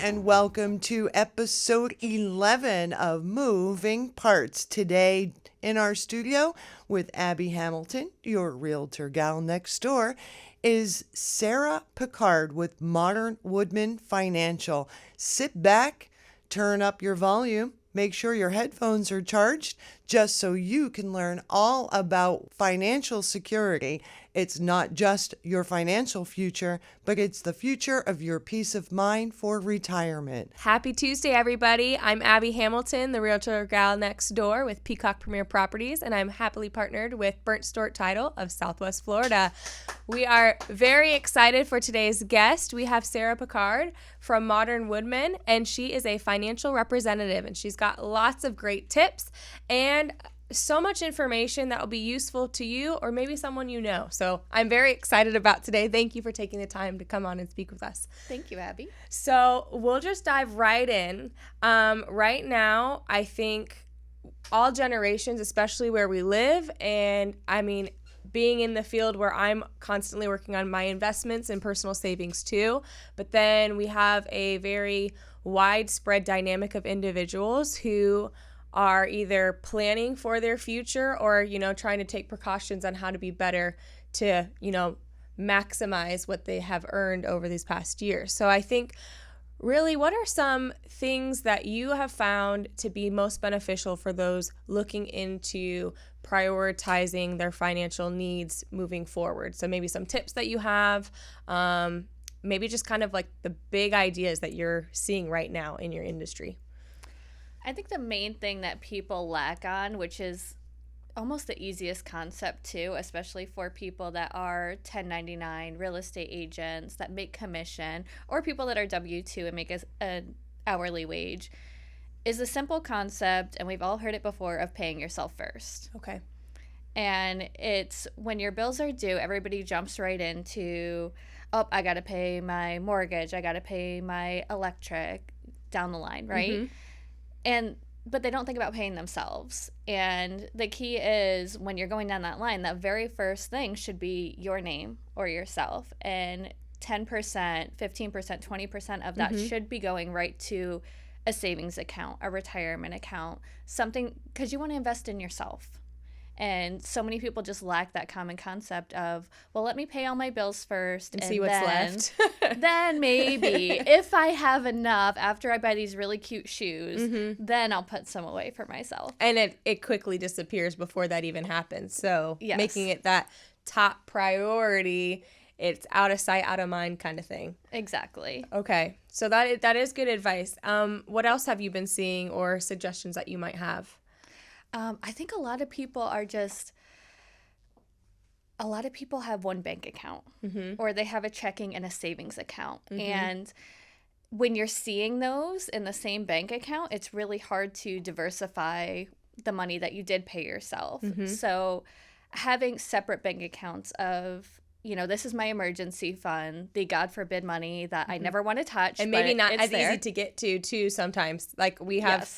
and welcome to episode 11 of Moving Parts. Today in our studio with Abby Hamilton, your realtor gal next door, is Sara Picard with Modern Woodmen Financial. Sit back, turn up your volume, make sure your headphones are charged, just so you can learn all about financial security. It's not just your financial future, but it's the future of your peace of mind for retirement. Happy Tuesday, everybody. I'm Abby Hamilton, the realtor gal next door with Peacock Premier Properties, and I'm happily partnered with Burnt Stort Title of Southwest Florida. We are very excited for today's guest. We have Sara Picard from Modern Woodmen, and she is a financial representative, and she's got lots of great tips and so much information that will be useful to you or maybe someone you know. So I'm very excited about today. Thank you for taking the time to come on and speak with us. Thank you, Abby. So we'll just dive right in. Right now, I think all generations, especially where we live, and I mean, being in the field where I'm constantly working on my investments and personal savings too, but then we have a very widespread dynamic of individuals who are either planning for their future or, trying to take precautions on how to be better to, maximize what they have earned over these past years. So I think really, what are some things that you have found to be most beneficial for those looking into prioritizing their financial needs moving forward? So maybe some tips that you have, maybe just kind of like the big ideas that you're seeing right now in your industry. I think the main thing that people lack on, which is almost the easiest concept too, especially for people that are 1099 real estate agents that make commission, or people that are W-2 and make an hourly wage, is the simple concept, and we've all heard it before, of paying yourself first. Okay. And it's when your bills are due, everybody jumps right into, oh, I got to pay my mortgage, I got to pay my electric, down the line, right? Mm-hmm. But they don't think about paying themselves. And the key is when you're going down that line, that very first thing should be your name or yourself. And 10%, 15%, 20% of that should be going right to a savings account, a retirement account, something, because you want to invest in yourself. And so many people just lack that common concept of, well, let me pay all my bills first and see what's left. Then maybe if I have enough after I buy these really cute shoes, then I'll put some away for myself. And it quickly disappears before that even happens. So yes, making it that top priority, it's out of sight, out of mind kind of thing. Exactly. Okay. So that is good advice. What else have you been seeing or suggestions that you might have? I think a lot of people have one bank account or they have a checking and a savings account. And when you're seeing those in the same bank account, it's really hard to diversify the money that you did pay yourself. So having separate bank accounts of, this is my emergency fund, the God forbid money that I never want to touch. And maybe not as there. Easy to get to too sometimes. Like we have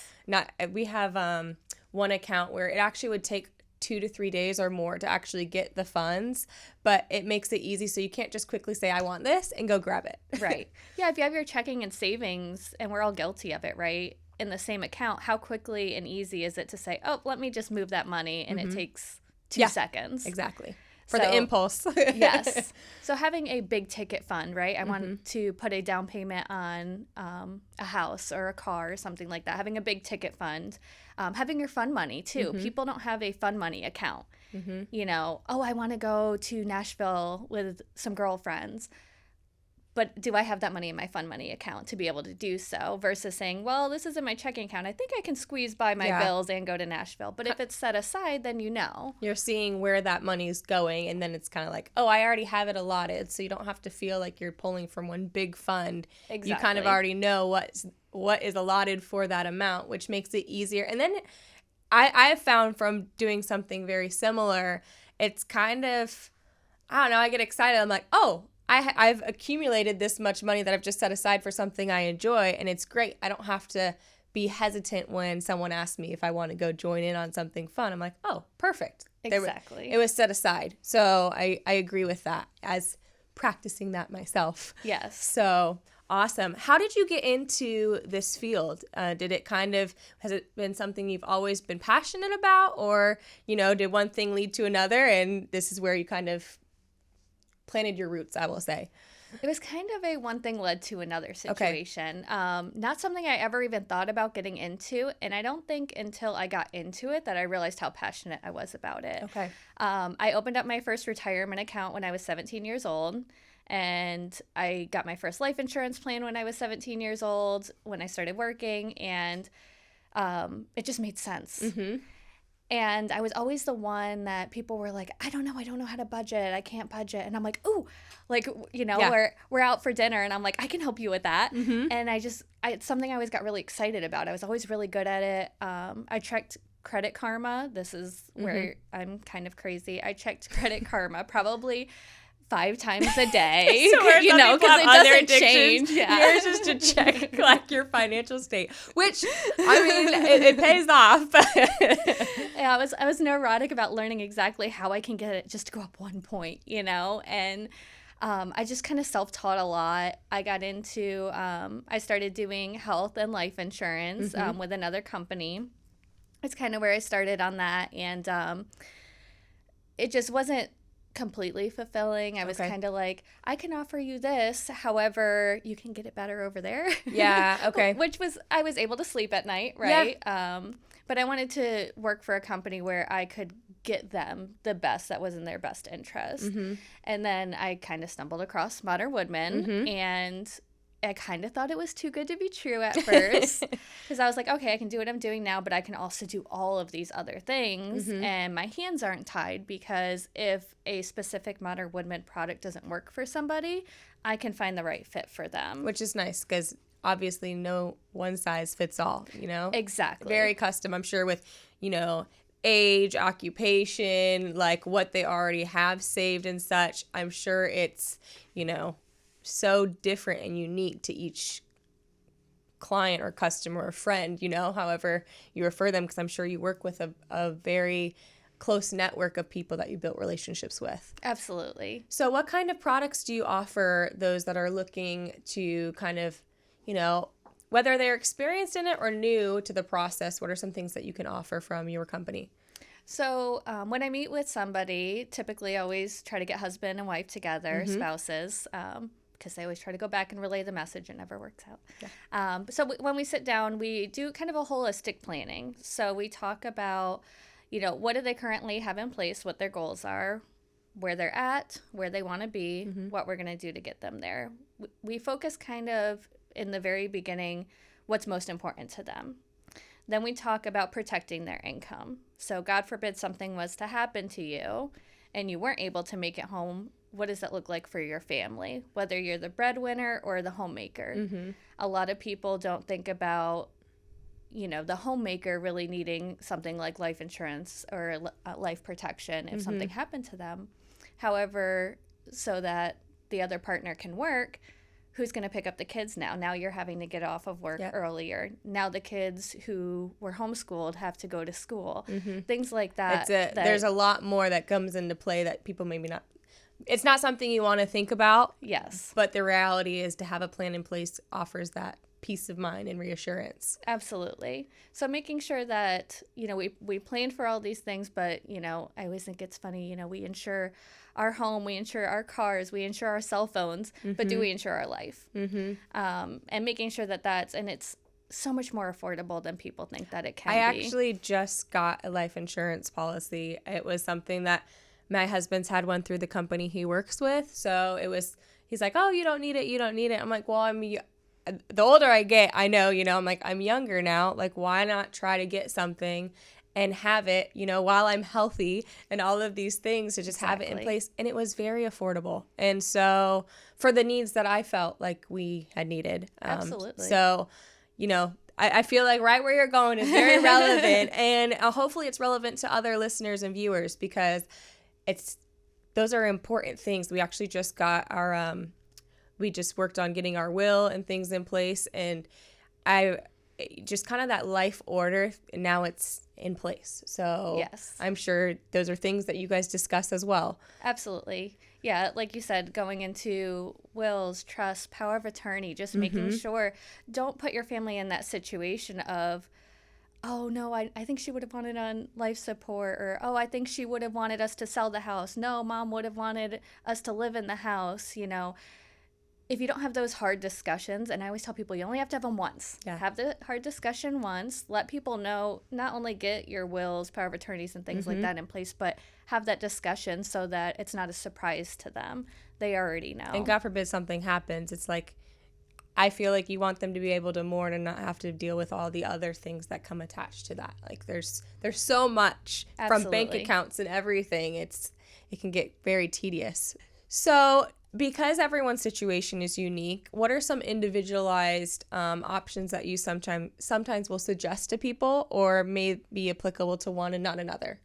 one account where it actually would take 2 to 3 days or more to actually get the funds, but it makes it easy so you can't just quickly say, I want this, and go grab it. Right. Yeah, if you have your checking and savings, and we're all guilty of it, right, in the same account, how quickly and easy is it to say, oh, let me just move that money, and it takes 2 seconds. Exactly. For the impulse. Yes. So having a big ticket fund, right? I want to put a down payment on a house or a car or something like that. Having a big ticket fund. Having your fund money, too. People don't have a fund money account. I want to go to Nashville with some girlfriends. But do I have that money in my fund money account to be able to do so versus saying, well, this is in my checking account. I think I can squeeze by my bills and go to Nashville. But if it's set aside, then You're seeing where that money's going, and then it's kind of like, oh, I already have it allotted, so you don't have to feel like you're pulling from one big fund. Exactly. You kind of already know what is allotted for that amount, which makes it easier. And then I have found from doing something very similar, it's kind of, I don't know, I get excited. I'm like, oh, I've accumulated this much money that I've just set aside for something I enjoy, and it's great. I don't have to be hesitant when someone asks me if I want to go join in on something fun. I'm like, oh, perfect. Exactly. It was set aside. So I agree with that as practicing that myself. Yes. So Awesome. How did you get into this field? Has it been something you've always been passionate about, or, did one thing lead to another and this is where you kind of planted your roots, I will say? It was kind of a one thing led to another situation. Okay. Not something I ever even thought about getting into. And I don't think until I got into it that I realized how passionate I was about it. Okay. I opened up my first retirement account when I was 17 years old. And I got my first life insurance plan when I was 17 years old, when I started working. And it just made sense. Mm-hmm. And I was always the one that people were like, I don't know how to budget. I can't budget. And I'm like, ooh, we're out for dinner. And I'm like, I can help you with that. Mm-hmm. And it's something I always got really excited about. I was always really good at it. I checked Credit Karma. This is where I'm kind of crazy. I checked Credit Karma probably 5 times a day, so because it doesn't change. Yeah. Yours is to check like your financial state, which it pays off. Yeah, I was neurotic about learning exactly how I can get it just to go up 1 point, and I just kind of self-taught a lot. I got into I started doing health and life insurance with another company. It's kind of where I started on that, and it just wasn't completely fulfilling. I was kind of like, I can offer you this, however, you can get it better over there. Yeah, okay. I was able to sleep at night, right? Yeah. But I wanted to work for a company where I could get them the best that was in their best interest. Mm-hmm. And then I kind of stumbled across Modern Woodmen, and I kind of thought it was too good to be true at first, because I was like, okay, I can do what I'm doing now, but I can also do all of these other things, and my hands aren't tied, because if a specific Modern Woodmen product doesn't work for somebody, I can find the right fit for them. Which is nice, because obviously no one size fits all, Exactly. Very custom, I'm sure, with, age, occupation, like what they already have saved and such. I'm sure it's, so different and unique to each client or customer or friend, however you refer them, because I'm sure you work with a very close network of people that you built relationships with. Absolutely. So what kind of products do you offer those that are looking to kind of, whether they're experienced in it or new to the process? What are some things that you can offer from your company? So when I meet with somebody, typically I always try to get husband and wife together, spouses, because they always try to go back and relay the message. It never works out. Yeah. When we sit down, we do kind of a holistic planning. So we talk about, what do they currently have in place, what their goals are, where they're at, where they want to be, what we're going to do to get them there. We focus kind of in the very beginning what's most important to them. Then we talk about protecting their income. So God forbid something was to happen to you and you weren't able to make it home. What does that look like for your family, whether you're the breadwinner or the homemaker? Mm-hmm. A lot of people don't think about, the homemaker really needing something like life insurance or life protection if something happened to them. However, so that the other partner can work, who's going to pick up the kids now? Now you're having to get off of work earlier. Now the kids who were homeschooled have to go to school. Things like that. There's a lot more that comes into play that people maybe not. It's not something you want to think about. Yes. But the reality is to have a plan in place offers that peace of mind and reassurance. Absolutely. So making sure that, we plan for all these things, but, I always think it's funny, we insure our home, we insure our cars, we insure our cell phones, but do we insure our life? And making sure and it's so much more affordable than people think that it can be. I actually just got a life insurance policy. It was something that my husband's had one through the company he works with. So he's like, oh, you don't need it. I'm like, well, the older I get, I know, I'm like, I'm younger now. Like, why not try to get something and have it, while I'm healthy and all of these things to just have it in place. And it was very affordable. And so for the needs that I felt like we had needed. Absolutely. So, I feel like right where you're going is very relevant. And hopefully it's relevant to other listeners and viewers, because those are important things. We actually just got we just worked on getting our will and things in place. And just kind of that life order, now it's in place. So Yes. I'm sure those are things that you guys discuss as well. Absolutely. Yeah, like you said, going into wills, trust, power of attorney, just making sure, don't put your family in that situation of, oh, no, I think she would have wanted on life support, or, oh, I think she would have wanted us to sell the house. No, mom would have wanted us to live in the house, you know. If you don't have those hard discussions, and I always tell people you only have to have them once. Yeah. Have the hard discussion once. Let people know, not only get your wills, power of attorneys, and things like that in place, but have that discussion so that it's not a surprise to them. They already know. And God forbid something happens. It's like, I feel like you want them to be able to mourn and not have to deal with all the other things that come attached to that. Like there's so much from bank Absolutely. accounts and everything. It can get very tedious. So because everyone's situation is unique, what are some individualized options that you sometimes will suggest to people or may be applicable to one and not another?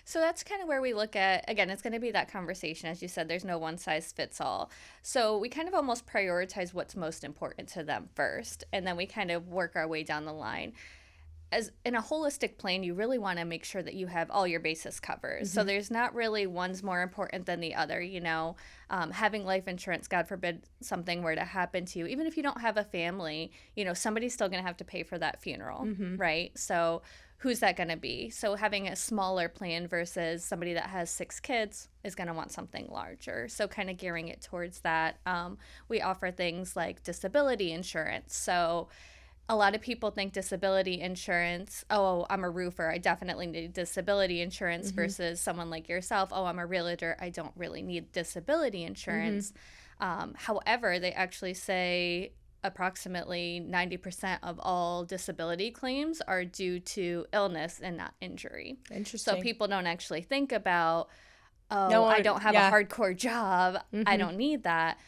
So that's kind of where we look at, again, it's going to be that conversation. As you said, there's no one size fits all. So we kind of almost prioritize what's most important to them first, and then we kind of work our way down the line. As in a holistic plan, you really want to make sure that you have all your bases covered. So there's not really one's more important than the other, you know. Having life insurance, God forbid something were to happen to you, even if you don't have a family, you know, somebody's still going to have to pay for that funeral, right? So who's that going to be? So having a smaller plan versus somebody that has 6 kids is going to want something larger. So kind of gearing it towards that. We offer things like disability insurance. So a lot of people think disability insurance, oh, I'm a roofer, I definitely need disability insurance, versus someone like yourself, oh, I'm a realtor, I don't really need disability insurance. However, they actually say approximately 90% of all disability claims are due to illness and not injury. Interesting. So people don't actually think about, oh, No one- I don't have yeah. a hardcore job, I don't need that.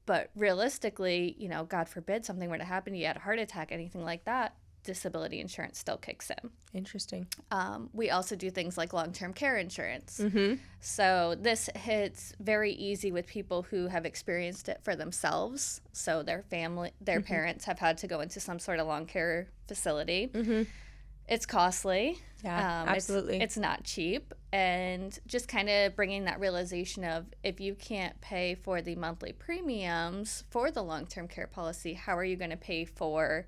But realistically, you know, God forbid something were to happen, you had a heart attack, anything like that, disability insurance still kicks in. Interesting. We also do things like long-term care insurance. So this hits very easy with people who have experienced it for themselves. So their family, their parents have had to go into some sort of long care facility. It's costly. Yeah, absolutely. It's not cheap. And just kind of bringing that realization of, if you can't pay for the monthly premiums for the long-term care policy, how are you going to pay for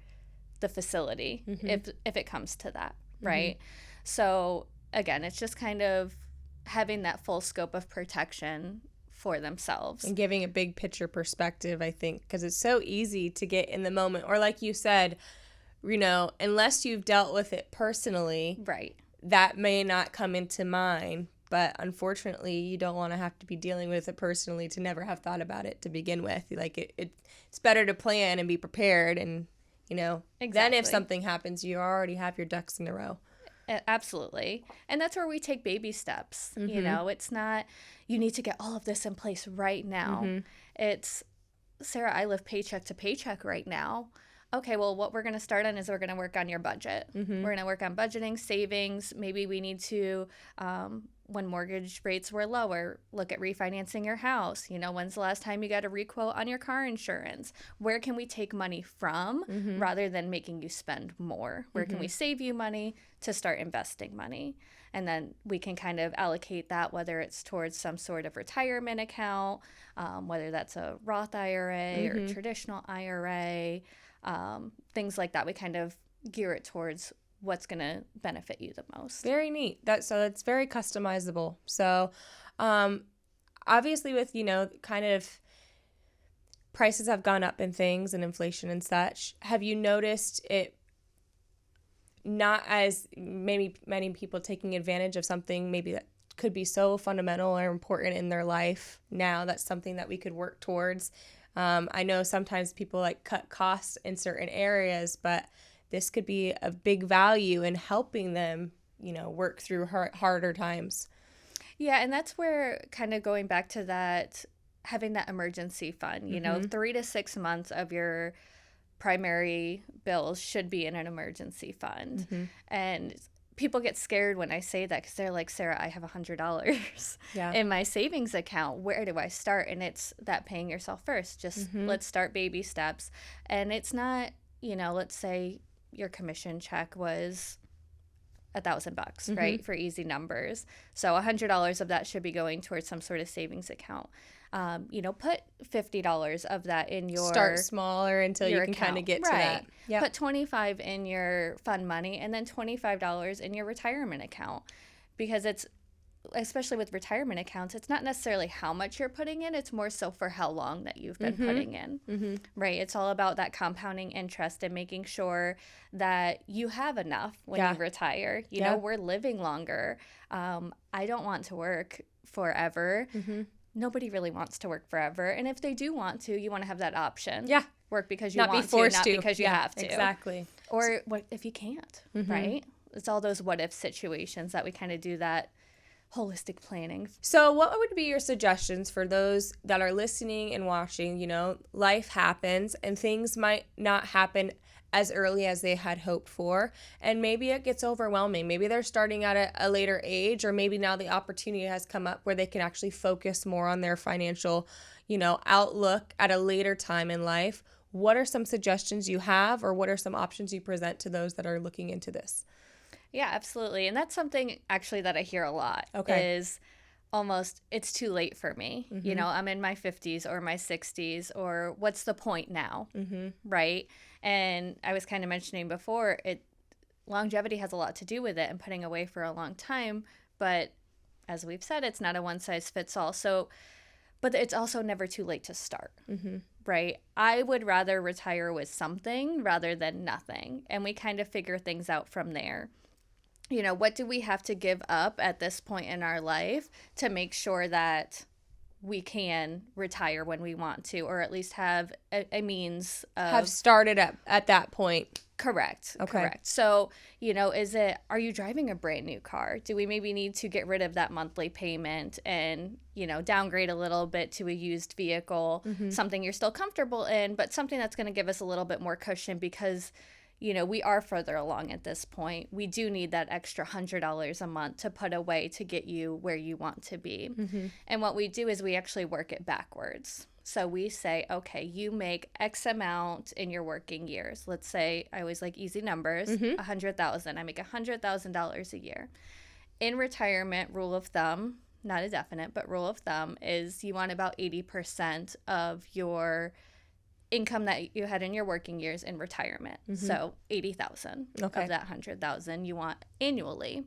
the facility if it comes to that, right? So again, it's just kind of having that full scope of protection for themselves. And giving a big picture perspective, I think, because it's so easy to get in the moment. Or like you said, you know, unless you've dealt with it personally, Right. that may not come into mind. But unfortunately, you don't want to have to be dealing with it personally to never have thought about it to begin with. Like it's better to plan and be prepared, and you know, then if Exactly. something happens, you already have your ducks in a row. Absolutely. And that's where we take baby steps. You know, it's not, you need to get all of this in place right now. It's, Sarah, I live paycheck to paycheck right now. Okay, well, what we're going to start on is we're going to work on your budget. We're going to work on budgeting, savings. Maybe we need to, when mortgage rates were lower, look at refinancing your house. You know, when's the last time you got a requote on your car insurance? Where can we take money from rather than making you spend more? Where can we save you money to start investing money? And then we can kind of allocate that, whether it's towards some sort of retirement account, whether that's a Roth IRA or traditional IRA, things like that. We kind of gear it towards what's going to benefit you the most. Very neat. So it's very customizable. So obviously with, you know, kind of prices have gone up in things and inflation and such, have you noticed it not as maybe many people taking advantage of something maybe that could be so fundamental or important in their life now? That's something that we could work towards. I know sometimes people like cut costs in certain areas, but this could be a big value in helping them, you know, work through harder times. Yeah, and that's where kind of going back to that, having that emergency fund, you know, 3 to 6 months of your primary bills should be in an emergency fund. And people get scared when I say that because they're like, Sarah, I have $100 in my savings account. Where do I start? And it's that paying yourself first. Just let's start baby steps. And it's not, you know, let's say your commission check was $1,000, right? For easy numbers. So $100 of that should be going towards some sort of savings account. Put $50 of that in your Start smaller until you can kind of get to that. Yep. Put $25 in your fund money and then $25 in your retirement account, because it's, especially with retirement accounts, it's not necessarily how much you're putting in, it's more so for how long that you've been putting in, right? It's all about that compounding interest and making sure that you have enough when you retire. You know, we're living longer. I don't want to work forever. Nobody really wants to work forever. And if they do want to, you want to have that option. Yeah. Work because you want to, not because you have to. Exactly. Or what if you can't, right? It's all those what if situations that we kind of do that holistic planning. So what would be your suggestions for those that are listening and watching? You know, life happens and things might not happen as early as they had hoped for, and maybe it gets overwhelming. Maybe they're starting at a later age, or maybe now the opportunity has come up where they can actually focus more on their financial, outlook at a later time in life. What are some suggestions you have, or what are some options you present to those that are looking into this? Yeah, absolutely. And that's something actually that I hear a lot is almost, it's too late for me. I'm in my 50s or my 60s, or what's the point now, right? And I was kind of mentioning before, longevity has a lot to do with it and putting away for a long time. But as we've said, it's not a one size fits all. So, but it's also never too late to start, right? I would rather retire with something rather than nothing. And we kind of figure things out from there. What do we have to give up at this point in our life to make sure that we can retire when we want to, or at least have a means of... Have started at that point. Correct. Okay. Correct. So, are you driving a brand new car? Do we maybe need to get rid of that monthly payment and, downgrade a little bit to a used vehicle, something you're still comfortable in, but something that's going to give us a little bit more cushion because... we are further along at this point. We do need that extra $100 a month to put away to get you where you want to be. And what we do is we actually work it backwards. So we say, okay, you make X amount in your working years. Let's say, I always like easy numbers, $100,000. I make $100,000 a year. In retirement, rule of thumb, not a definite, but rule of thumb is you want about 80% of your income that you had in your working years in retirement. So $80,000 of that $100,000 you want annually.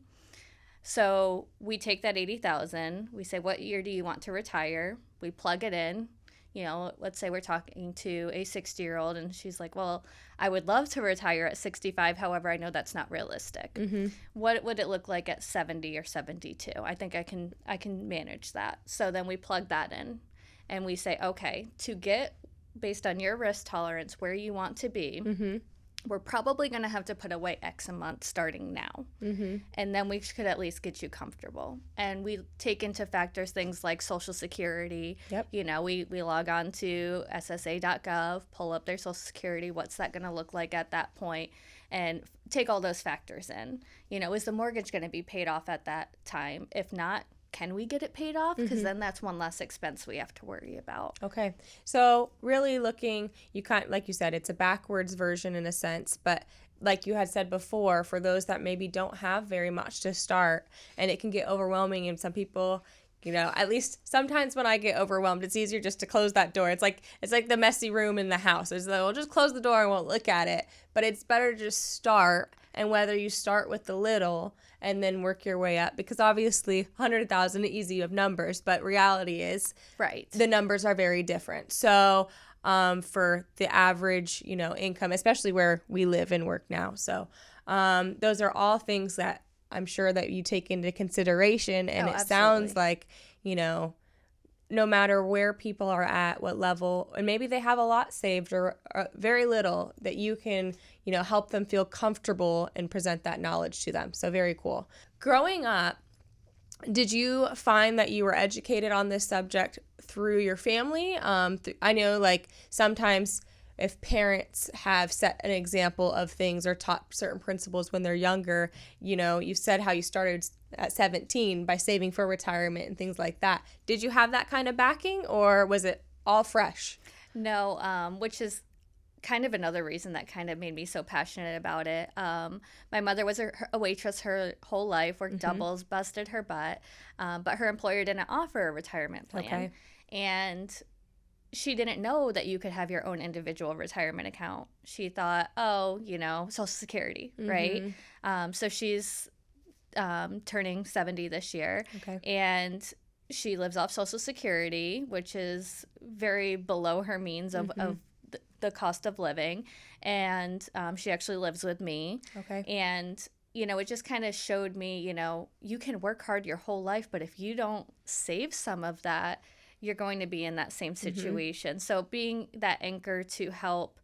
So we take that $80,000, we say, what year do you want to retire? We plug it in. Let's say we're talking to a 60-year-old and she's like, well, I would love to retire at 65. However, I know that's not realistic. What would it look like at 70 or 72? I think I can manage that. So then we plug that in and we say, okay, to get based on your risk tolerance, where you want to be, we're probably going to have to put away X a month starting now. And then we could at least get you comfortable. And we take into factors things like Social Security. We log on to ssa.gov, pull up their Social Security. What's that going to look like at that point? And take all those factors in. Is the mortgage going to be paid off at that time? If not, can we get it paid off? Because then that's one less expense we have to worry about. Okay. So really looking, like you said, it's a backwards version in a sense, but like you had said before, for those that maybe don't have very much to start, and it can get overwhelming, and some people, at least sometimes when I get overwhelmed, it's easier just to close that door. It's like the messy room in the house. It's like, we'll just close the door and won't look at it. But it's better to just start, and whether you start with the little and then work your way up, because obviously 100,000 easy of numbers, but reality is the numbers are very different. So for the average, income, especially where we live and work now. So those are all things that I'm sure that you take into consideration, and it sounds like, no matter where people are at, what level, and maybe they have a lot saved or very little, that you can, help them feel comfortable and present that knowledge to them. So very cool. Growing up, did you find that you were educated on this subject through your family? I know, like, sometimes if parents have set an example of things or taught certain principles when they're younger, you said how you started at 17 by saving for retirement and things like that. Did you have that kind of backing, or was it all fresh? No, which is kind of another reason that kind of made me so passionate about it. My mother was a waitress her whole life, worked doubles, busted her butt, but her employer didn't offer a retirement plan. Okay. And she didn't know that you could have your own individual retirement account. She thought, oh, Social Security, right? So she's turning 70 this year. Okay. And she lives off Social Security, which is very below her means of the cost of living. And she actually lives with me. Okay. And, it just kind of showed me, you can work hard your whole life, but if you don't save some of that, you're going to be in that same situation. So being that anchor to help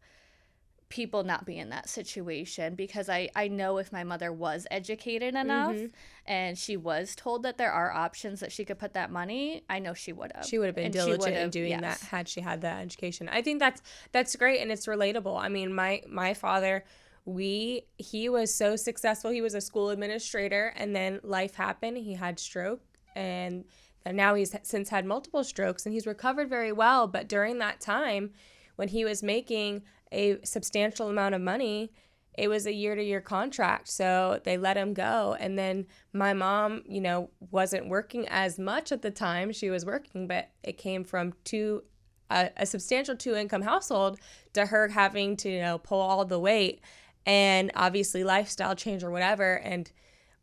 people not be in that situation, because I know if my mother was educated enough and she was told that there are options that she could put that money, I know she would have. She would have been diligent in doing that had she had that education. I think that's great, and it's relatable. I mean, my father, he was so successful. He was a school administrator, and then life happened. He had stroke, and now he's since had multiple strokes, and he's recovered very well. But during that time, when he was making a substantial amount of money, it was a year-to-year contract, so they let him go. And then my mom, wasn't working as much at the time. She was working, but it came from a substantial two-income household to her having to, pull all the weight, and obviously lifestyle change or whatever. And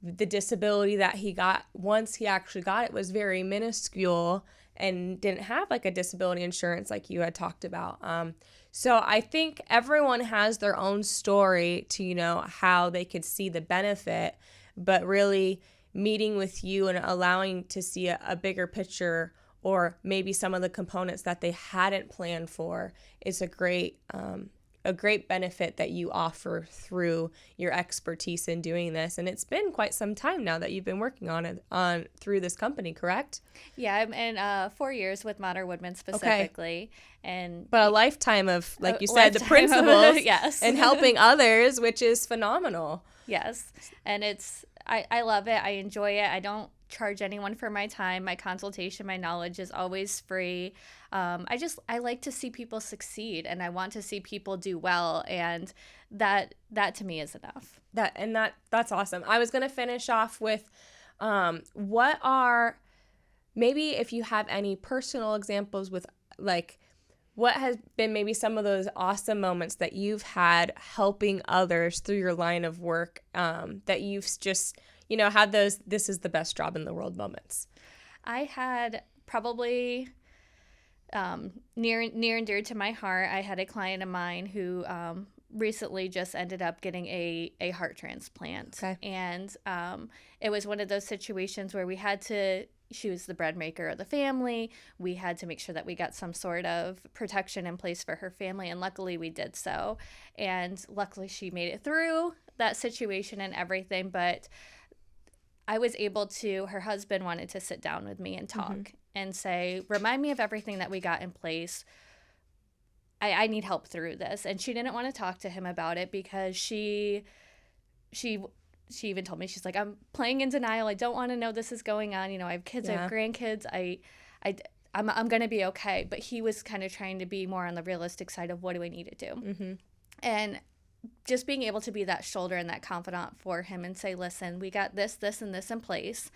the disability that he got once he actually got it was very minuscule and didn't have like a disability insurance like you had talked about. So I think everyone has their own story to, how they could see the benefit, but really meeting with you and allowing to see a bigger picture, or maybe some of the components that they hadn't planned for, is a great benefit that you offer through your expertise in doing this. And it's been quite some time now that you've been working on it through this company, correct? Yeah, I'm in 4 years with Modern Woodmen specifically. Okay. But a lifetime of, like you said, the principles yes. and helping others, which is phenomenal. Yes. And I love it. I enjoy it. I don't charge anyone for my time. My consultation, my knowledge is always free. I like to see people succeed, and I want to see people do well, and that to me is enough. That's awesome. I was going to finish off with maybe if you have any personal examples with, like, what has been maybe some of those awesome moments that you've had helping others through your line of work, that you've just had those this is the best job in the world moments? I had probably near and dear to my heart. I had a client of mine who recently just ended up getting a heart transplant. Okay. And it was one of those situations where she was the bread maker of the family. We had to make sure that we got some sort of protection in place for her family, and luckily we did so. And luckily she made it through that situation and everything, but I was able to, her husband wanted to sit down with me and talk and say, remind me of everything that we got in place. I need help through this. And she didn't want to talk to him about it because she even told me, she's like, I'm playing in denial. I don't want to know this is going on. I have kids, I have grandkids. I'm going to be okay. But he was kind of trying to be more on the realistic side of, what do I need to do? And just being able to be that shoulder and that confidant for him and say, listen, we got this, and this in place.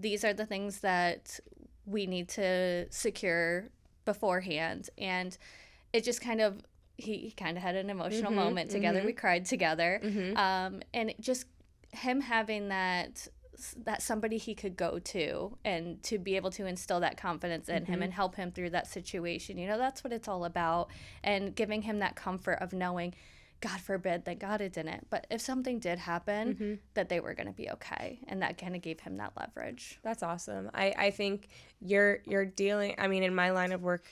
These are the things that we need to secure beforehand. And it just kind of, he kind of had an emotional moment together. We cried together. And just him having that somebody he could go to, and to be able to instill that confidence in him and help him through that situation. That's what it's all about. And giving him that comfort of knowing, God forbid, thank God it didn't, but if something did happen, that they were going to be okay. And that kind of gave him that leverage. That's awesome. I think you're dealing, I mean, in my line of work,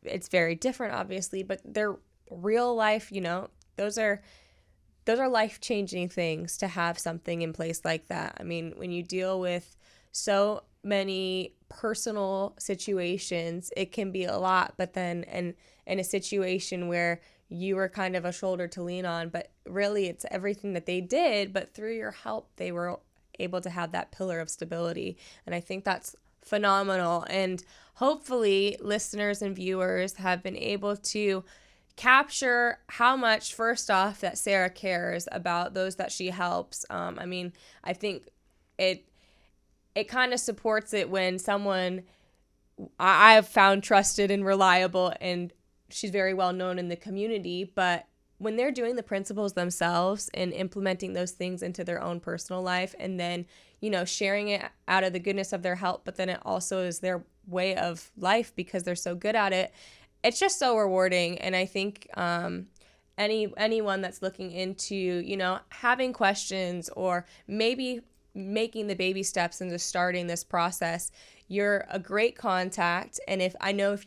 it's very different, obviously, but they're real life, those are life-changing things to have something in place like that. I mean, when you deal with so many personal situations, it can be a lot, but then in a situation where you were kind of a shoulder to lean on, but really it's everything that they did, but through your help, they were able to have that pillar of stability. And I think that's phenomenal. And hopefully listeners and viewers have been able to capture how much, first off, that Sara cares about those that she helps. I mean, I think it kind of supports it when someone I've found trusted and reliable, and she's very well known in the community, but when they're doing the principles themselves and implementing those things into their own personal life, and then, you know, sharing it out of the goodness of their help, but then it also is their way of life because they're so good at it. It's just so rewarding. And I think anyone that's looking into, you know, having questions or maybe making the baby steps into starting this process, you're a great contact. And if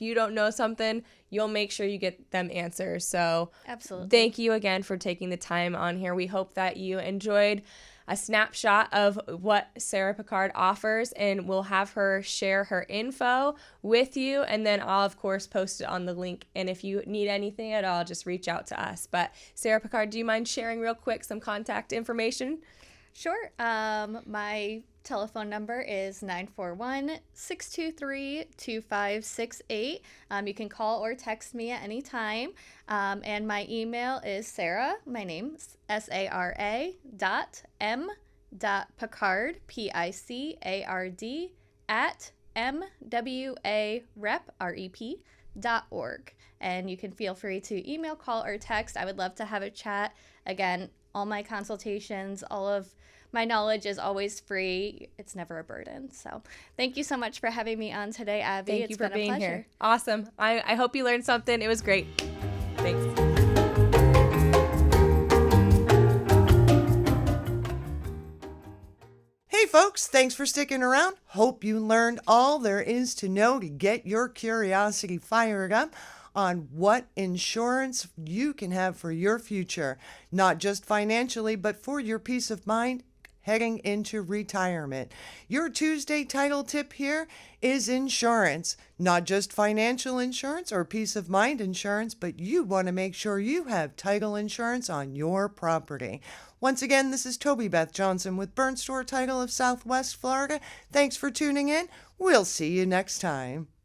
you don't know something, you'll make sure you get them answers. So Absolutely. Thank you again for taking the time on here. We hope that you enjoyed a snapshot of what Sara Picard offers, and we'll have her share her info with you, and then I'll of course post it on the link. And if you need anything at all, just reach out to us. But Sara Picard, do you mind sharing real quick some contact information? Sure. My telephone number is 941-623-2568. You can call or text me at any time. And my email is Sara, my name, Sara .m.picard, Picard, at MWAREP.org. And you can feel free to email, call, or text. I would love to have a chat. Again, all my consultations, all of my knowledge is always free. It's never a burden. So thank you so much for having me on today, Abby. Thank you for being here. Awesome. I hope you learned something. It was great. Thanks. Hey folks, thanks for sticking around. Hope you learned all there is to know to get your curiosity fired up on what insurance you can have for your future, not just financially, but for your peace of mind heading into retirement. Your Tuesday title tip here is insurance, not just financial insurance or peace of mind insurance, but you want to make sure you have title insurance on your property. Once again, this is Toby Beth Johnson with Bernstore Title of Southwest Florida. Thanks for tuning in. We'll see you next time.